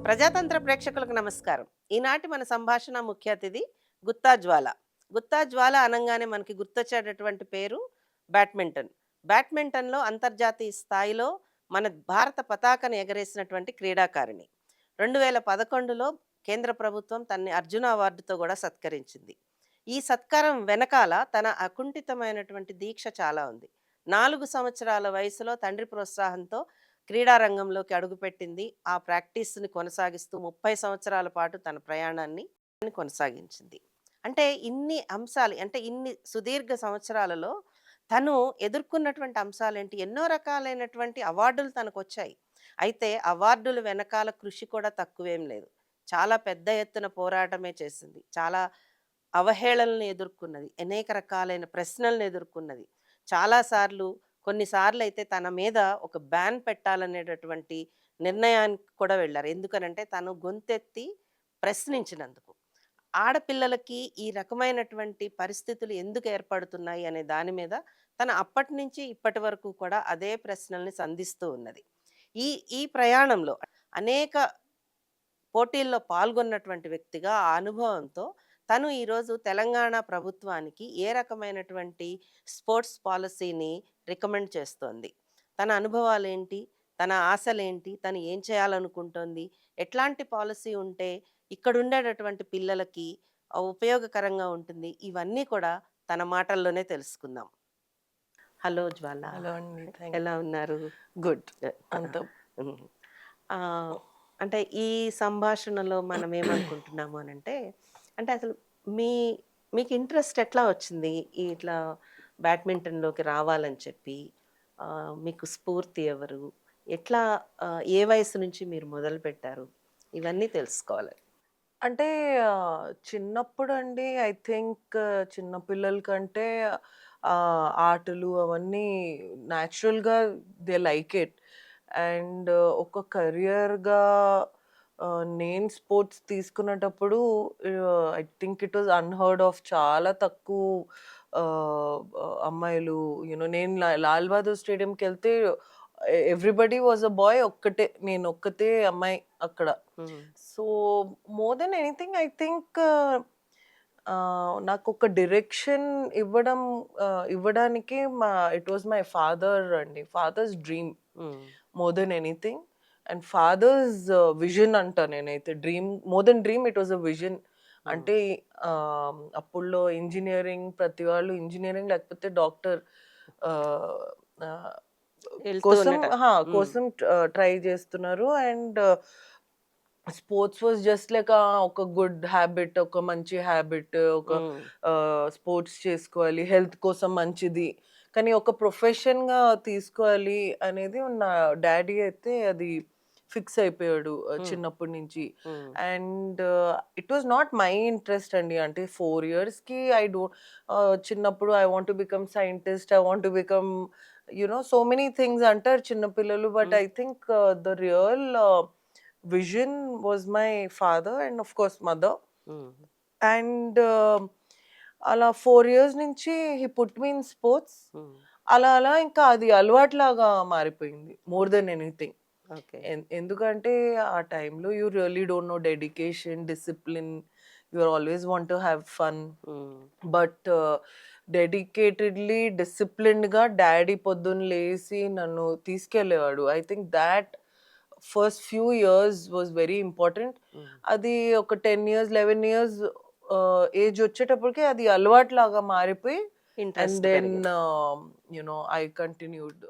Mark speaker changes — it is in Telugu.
Speaker 1: ప్రజాతంత్ర ప్రేక్షకులకు నమస్కారం. ఈనాటి మన సంభాషణ ముఖ్య అతిథి గుత్తా జ్వాల. గుత్తా జ్వాల అనంగానే మనకి గుర్తొచ్చేటటువంటి పేరు బ్యాడ్మింటన్. బ్యాడ్మింటన్‌లో అంతర్జాతీయ స్థాయిలో మన భారత పతాకను ఎగరేసినటువంటి క్రీడాకారిణి. 2011లో కేంద్ర ప్రభుత్వం తనని అర్జున అవార్డుతో గూడా సత్కరించింది. ఈ సత్కారం వెనకాల తన అకుంఠితమైనటువంటి దీక్ష చాలా ఉంది. 4 సంవత్సరాల వయసులో తండ్రి ప్రోత్సాహంతో క్రీడా రంగంలోకి అడుగుపెట్టింది. ఆ ప్రాక్టీస్‌ని కొనసాగిస్తూ 30 సంవత్సరాల పాటు తన ప్రయాణాన్ని కొనసాగించింది. అంటే ఇన్ని అంశాలు అంటే ఇన్ని సుదీర్ఘ సంవత్సరాలలో తను ఎదుర్కొన్నటువంటి అంశాలేంటి? ఎన్నో రకాలైనటువంటి అవార్డులు తనకొచ్చాయి. అయితే అవార్డుల వెనకాల కృషి కూడా తక్కువేం లేదు. చాలా పెద్ద ఎత్తున పోరాటమే చేసింది. చాలా అవహేళనలను ఎదుర్కొన్నది. అనేక రకాలైన ప్రశ్నలను ఎదుర్కొన్నది. చాలా సార్లు కొన్నిసార్లయితే తన మీద ఒక బ్యాన్ పెట్టాలనేటటువంటి నిర్ణయానికి కూడా వెళ్లారు. ఎందుకనంటే తను గొంతెత్తి ప్రశ్నించినందుకు. ఆడపిల్లలకి ఈ రకమైనటువంటి పరిస్థితులు ఎందుకు ఏర్పడుతున్నాయి అనే దాని మీద తను అప్పటినుంచి ఇప్పటి వరకు కూడా అదే ప్రశ్నల్ని సంధిస్తూ ఉన్నది. ఈ ఈ ప్రయాణంలో అనేక పోటీల్లో పాల్గొన్నటువంటి వ్యక్తిగా ఆ అనుభవంతో తను ఈరోజు తెలంగాణ ప్రభుత్వానికి ఏ రకమైనటువంటి స్పోర్ట్స్ పాలసీని రికమెండ్ చేస్తోంది. తన అనుభవాలేంటి? తన ఆశలేంటి? తను ఏం చేయాలనుకుంటోంది? ఎట్లాంటి పాలసీ ఉంటే ఇక్కడుండేటటువంటి పిల్లలకి ఉపయోగకరంగా ఉంటుంది? ఇవన్నీ కూడా తన మాటల్లోనే తెలుసుకుందాం. హలో జ్వాల.
Speaker 2: హలో అండి. థ్యాంక్
Speaker 1: ఎలా ఉన్నారు?
Speaker 2: గుడ్. అంత
Speaker 1: హ్మ్. ఆహ్, అంటే ఈ సంభాషణలో మనం ఏమనుకుంటున్నాము అనంటే, అంటే అసలు మీ మీకు ఇంట్రెస్ట్ ఎట్లా వచ్చింది? ఈ ఇట్లా బ్యాడ్మింటన్‌లోకి రావాలని చెప్పి మీకు స్ఫూర్తి ఎవరు? ఎట్లా ఏ వయసు నుంచి మీరు మొదలుపెట్టారు? ఇవన్నీ తెలుసుకోవాలి.
Speaker 2: అంటే చిన్నప్పుడండి ఐ థింక్ చిన్న పిల్లల కంటే ఆటలు అవన్నీ న్యాచురల్‌గా దే లైక్ ఇట్. అండ్ ఒక కెరియర్‌గా నేను స్పోర్ట్స్ తీసుకునేటప్పుడు I think it was unheard of. చాలా తక్కువ అమ్మాయిలు నేను లాల్ బహదూర్ స్టేడియంకెళ్తే ఎవ్రీబడీ వాజ్ అ బాయ్. నేనొక్కతే అమ్మాయి అక్కడ.
Speaker 1: Hmm.
Speaker 2: So, more than anything I think నాకొక డైరెక్షన్ ఇవ్వడానికి ఇట్ వాస్ మై ఫాదర్ అండి. Father's dream
Speaker 1: hmm.
Speaker 2: More than anything. And father's vision అంటా నేనైతే. More than dream it was a vision.
Speaker 1: Hmm.
Speaker 2: అంటే అప్పుడులో ఇంజినీరింగ్ ప్రతి వాళ్ళు ఇంజినీరింగ్ లేకపోతే డాక్టర్ ఆహ్, ఆహ్,
Speaker 1: వెళ్తూ ఉండట. హ్మ్.
Speaker 2: కోసం ట్రై చేస్తున్నారు. And sports was just like ఒక గుడ్ హ్యాబిట్, ఒక మంచి హ్యాబిట్, ఒక
Speaker 1: హ్మ్.
Speaker 2: స్పోర్ట్స్ చేసుకోవాలి, హెల్త్ కోసం మంచిది. కానీ ఒక ప్రొఫెషన్‌గా తీసుకోవాలి అనేది నా డ్యాడీ అయితే అది ఫిక్స్ అయిపోయాడు
Speaker 1: హ్మ్.
Speaker 2: చిన్నప్పటి నుంచి.
Speaker 1: హ్మ్.
Speaker 2: And it was not my interest అండి. అంటే 4 ఇయర్స్‌కి చిన్నప్పుడు I want to become scientist, I want to become so many things అంటారు చిన్న పిల్లలు. బట్
Speaker 1: హ్మ్.
Speaker 2: I think the real vision was my father and of course mother.
Speaker 1: హ్మ్.
Speaker 2: And అలా 4 ఇయర్స్ నుంచి హి పుట్ మీ ఇన్ స్పోర్ట్స్.
Speaker 1: హ్మ్.
Speaker 2: అలా అలా ఇంకా అది అలవాటులాగా మారిపోయింది మోర్ దెన్ ఎనీథింగ్.
Speaker 1: ఓకే.
Speaker 2: ఎందుకంటే ఆ టైంలో you really don't know dedication, discipline. You always want to have fun.
Speaker 1: Hmm.
Speaker 2: But డెడికేటెడ్‌లీ, డిసిప్లిన్డ్‌గా డ్యాడీ పొద్దున్న లేసి నన్ను తీసుకెళ్ళేవాడు. I think that first few years was very important.
Speaker 1: Hmm.
Speaker 2: అది ఒక 10 ఇయర్స్, 11 ఇయర్స్ ఏజ్ వచ్చేటప్పటికి అది అలవాటులాగా మారిపోయి అండ్
Speaker 1: ఇంట్రెస్ట్
Speaker 2: దెన్
Speaker 1: పెరిగింది.
Speaker 2: I continued.